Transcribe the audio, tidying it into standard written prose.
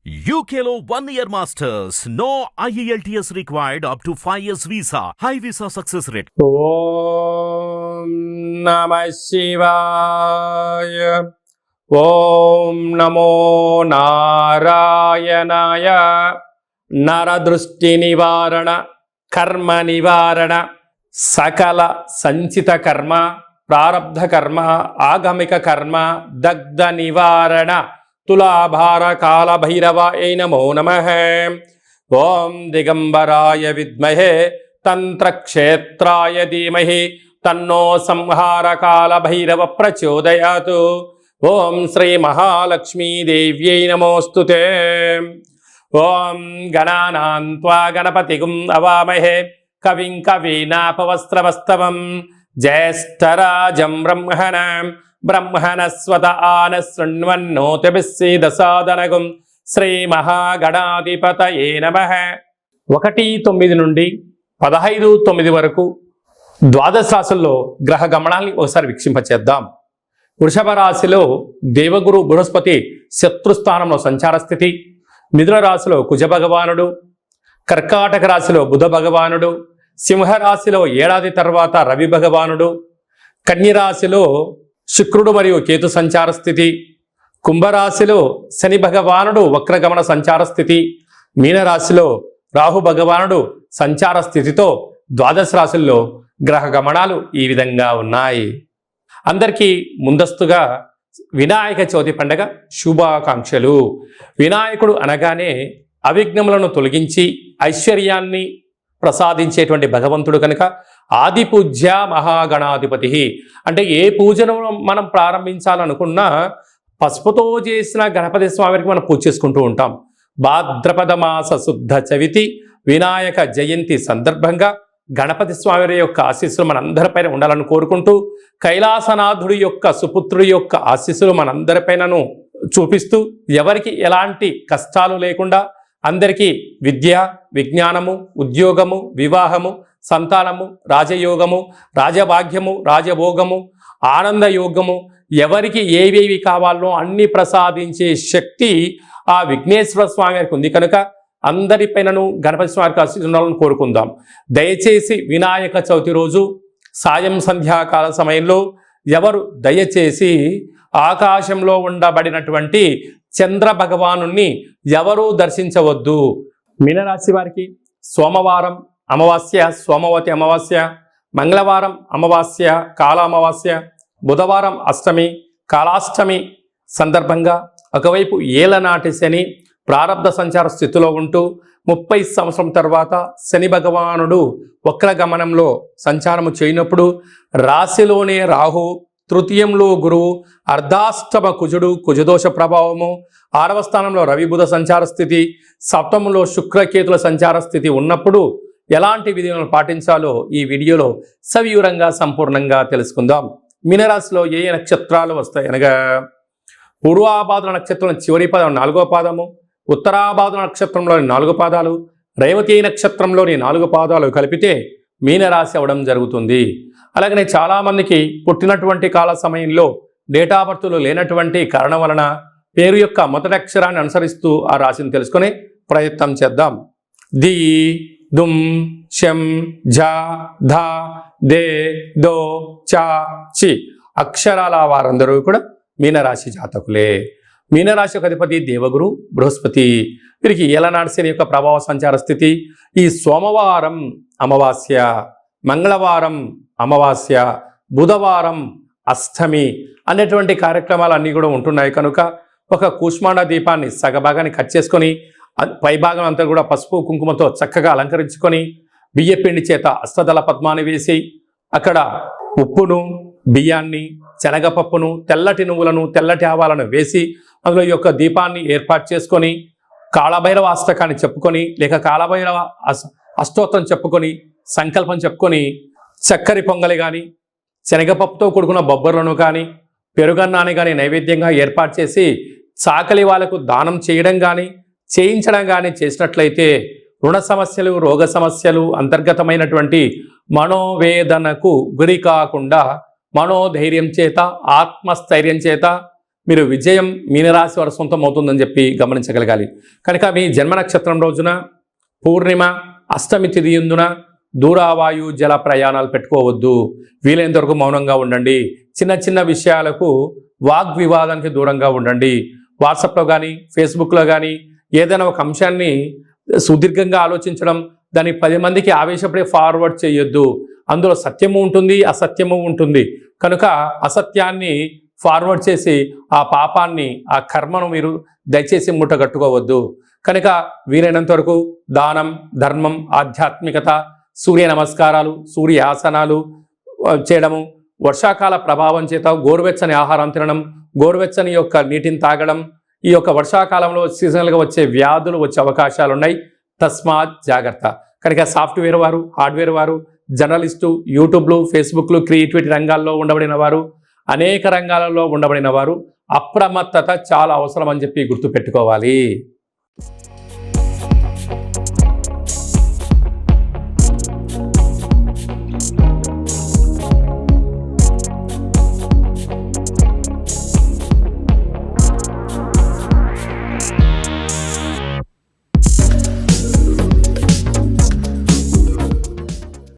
UKLO 1 year masters. No IELTS required up to 5 years visa. High visa success rate. ఓం నమః శివాయ. ఓం నమో నారాయణాయ. నరదృష్టి నివారణ, కర్మ నివారణ, సకల సంచిత కర్మ, ప్రారబ్ధ కర్మ, ఆగమిక కర్మ, దగ్ధ నివారణ, తులాభార కాల భైరవాయ నమో నమః. ఓం దిగంబరాయ విద్మహే తంత్రక్షేత్రాయ ధీమహి తన్నో సంహార కాల భైరవ ప్రచోదయాతు. ఓం శ్రీ మహాలక్ష్మీదేవ్యై నమోస్తుతే. ఓం గణానాం త్వా గణపతిగుం అవామహే కవిం కవీనాపవస్త్రవస్తవం జ్యేష్ఠరాజం బ్రహ్మణస్వత ఆన శృణ్వన్నోతిభిస్సీదసాదనగుం. శ్రీ మహాగణాధిపతయే నమః. 1-9 నుండి 15-9 వరకు ద్వాదశ రాశుల్లో గ్రహ గమనాల్ని ఒకసారి వీక్షింపచేద్దాం. వృషభ రాశిలో దేవగురు బృహస్పతి శత్రుస్థానంలో సంచార స్థితి, మిథున రాశిలో కుజ భగవానుడు, కర్కాటక రాశిలో బుధ భగవానుడు, సింహరాశిలో ఏడాది తర్వాత రవి భగవానుడు, కన్యరాశిలో శుక్రుడు మరియు కేతు సంచార స్థితి, కుంభరాశిలో శని భగవానుడు వక్రగమన సంచార స్థితి, మీనరాశిలో రాహు భగవానుడు సంచార స్థితితో ద్వాదశ రాశుల్లో గ్రహ గమనాలు ఈ విధంగా ఉన్నాయి. అందరికీ ముందస్తుగా వినాయక చవితి పండగ శుభాకాంక్షలు. వినాయకుడు అనగానే అవిఘ్నములను తొలగించి ఐశ్వర్యాన్ని ప్రసాదించేటువంటి భగవంతుడు కనుక ఆది పూజ్య మహాగణాధిపతి. అంటే ఏ పూజను మనం ప్రారంభించాలనుకున్నా పసుపుతో చేసిన గణపతి స్వామికి మనం పూజ చేసుకుంటూ ఉంటాం. భాద్రపద మాస శుద్ధ చవితి వినాయక జయంతి సందర్భంగా గణపతి స్వామి యొక్క ఆశీస్సులు మనందరిపైన ఉండాలని కోరుకుంటూ, కైలాసనాథుడి యొక్క సుపుత్రుడి యొక్క ఆశీస్సులు మనందరిపైనను చూపిస్తూ, ఎవరికి ఎలాంటి కష్టాలు లేకుండా అందరికీ విద్య, విజ్ఞానము, ఉద్యోగము, వివాహము, సంతానము, రాజయోగము, రాజభాగ్యము, రాజభోగము, ఆనందయోగము, ఎవరికి ఏవేవి కావాలో అన్ని ప్రసాదించే శక్తి ఆ విఘ్నేశ్వర స్వామి వారికి ఉంది కనుక అందరిపైనను గణపతి స్వామికి ఆశీర్వాదాలను కోరుకుందాం. దయచేసి వినాయక చవితి రోజు సాయం సంధ్యాకాల సమయంలో ఎవరు దయచేసి ఆకాశంలో ఉండబడినటువంటి చంద్ర భగవాను ఎవరూ దర్శించవద్దు. మీనరాశి వారికి సోమవారం అమావాస్య, సోమవతి అమావాస్య, మంగళవారం అమావాస్య, కాల అమావాస్య, బుధవారం అష్టమి, కాలాష్టమి సందర్భంగా ఒకవైపు ఏలనాటి శని ప్రారబ్ధ సంచార స్థితిలో ఉంటూ 30 సంవత్సరం తర్వాత శని భగవానుడు వక్రగమనంలో సంచారము చేయనప్పుడు రాశిలోనే రాహు, తృతీయంలో గురువు, అర్ధాష్టమ కుజుడు, కుజదోష ప్రభావము, 6వ స్థానంలో రవి బుధ సంచార స్థితి, సప్తమంలో శుక్రకేతుల సంచార స్థితి ఉన్నప్పుడు ఎలాంటి విధులను పాటించాలో ఈ వీడియోలో సవివరంగా సంపూర్ణంగా తెలుసుకుందాం. మీనరాశిలో ఏ నక్షత్రాలు వస్తాయి అనగా పూర్వాభాద్ర నక్షత్రం చివరి పదం 4వ పాదము, ఉత్తరాభాద్ర నక్షత్రంలోని 4 పాదాలు, రేవతి నక్షత్రంలోని 4 పాదాలు కలిపితే మీనరాశి అవడం జరుగుతుంది. అలాగనే చాలామందికి పుట్టినటువంటి కాల సమయంలో డేటా బర్త్లు లేనటువంటి కారణం వలన పేరు యొక్క మొదటి అక్షరాన్ని అనుసరిస్తూ ఆ రాశిని తెలుసుకునే ప్రయత్నం చేద్దాం. ది, దుమ్, శం, ఝ, ధ, దే, దో, చ, చి అక్షరాల వారందరూ కూడా మీనరాశి జాతకులే. మీనరాశి యొక్క అధిపతి దేవగురు బృహస్పతి. వీరికి ఏలనాటి శని యొక్క ప్రభావ సంచార స్థితి. ఈ సోమవారం అమావాస్య, మంగళవారం అమావాస్య, బుధవారం అష్టమి అనేటువంటి కార్యక్రమాలు అన్నీ కూడా ఉంటున్నాయి కనుక ఒక కూష్మాండ దీపాన్ని సగభాగాన్ని కట్ చేసుకొని పైభాగం అంతా కూడా పసుపు కుంకుమతో చక్కగా అలంకరించుకొని బియ్యపిండి చేత అష్టదళ పద్మాన్ని వేసి అక్కడ ఉప్పును, బియ్యాన్ని, శనగపప్పును, తెల్లటి నువ్వులను, తెల్లటి ఆవాలను వేసి అందులో ఈ యొక్క దీపాన్ని ఏర్పాటు చేసుకొని కాళభైరవ అష్టకాన్ని చెప్పుకొని లేక కాళభైరవ అష్టోత్తరం చెప్పుకొని సంకల్పం చెప్పుకొని చక్కరి పొంగలి కానీ, శనగపప్పుతో కూడుకున్న బొబ్బర్లను కానీ, పెరుగన్నాన్ని కానీ నైవేద్యంగా ఏర్పాటు చేసి చాకలి వాళ్ళకు దానం చేయడం కానీ చేయించడం కానీ చేసినట్లయితే రుణ సమస్యలు, రోగ సమస్యలు, అంతర్గతమైనటువంటి మనోవేదనకు గురి కాకుండా మనోధైర్యం చేత, ఆత్మస్థైర్యం చేత మీరు విజయం మీనరాశి వారి సొంతం అవుతుందని చెప్పి గమనించగలగాలి. కనుక మీ జన్మ నక్షత్రం రోజున పూర్ణిమ అష్టమి తిథి యందున దూరావాయు జల ప్రయాణాలు పెట్టుకోవద్దు. వీలైనంత వరకు మౌనంగా ఉండండి. చిన్న చిన్న విషయాలకు వాగ్వివాదానికి దూరంగా ఉండండి. వాట్సాప్లో కానీ ఫేస్బుక్లో కానీ ఏదైనా ఒక అంశాన్ని సుదీర్ఘంగా ఆలోచించడం, దాన్ని 10 మందికి ఆవేశపడి ఫార్వర్డ్ చేయొద్దు. అందులో సత్యము ఉంటుంది, అసత్యము ఉంటుంది. కనుక అసత్యాన్ని ఫార్వర్డ్ చేసి ఆ పాపాన్ని, ఆ కర్మను మీరు దయచేసి మూటగట్టుకోవద్దు. కనుక వీలైనంత వరకు దానం, ధర్మం, ఆధ్యాత్మికత, సూర్య నమస్కారాలు, సూర్య ఆసనాలు చేయడము, వర్షాకాల ప్రభావం చేత గోరువెచ్చని ఆహారం తినడం, గోరువెచ్చని యొక్క నీటిని తాగడం, ఈ యొక్క వర్షాకాలంలో సీజనల్గా వచ్చే వ్యాధులు వచ్చే అవకాశాలు ఉన్నాయి. తస్మాత్ జాగ్రత్త. కనుక సాఫ్ట్వేర్ వారు, హార్డ్వేర్ వారు, జర్నలిస్టు, యూట్యూబ్లు, ఫేస్బుక్లు, క్రియేటివిటీ రంగాల్లో ఉండబడిన వారు, అనేక రంగాలలో ఉండబడిన వారు అప్రమత్తత చాలా అవసరం అని చెప్పి గుర్తుపెట్టుకోవాలి.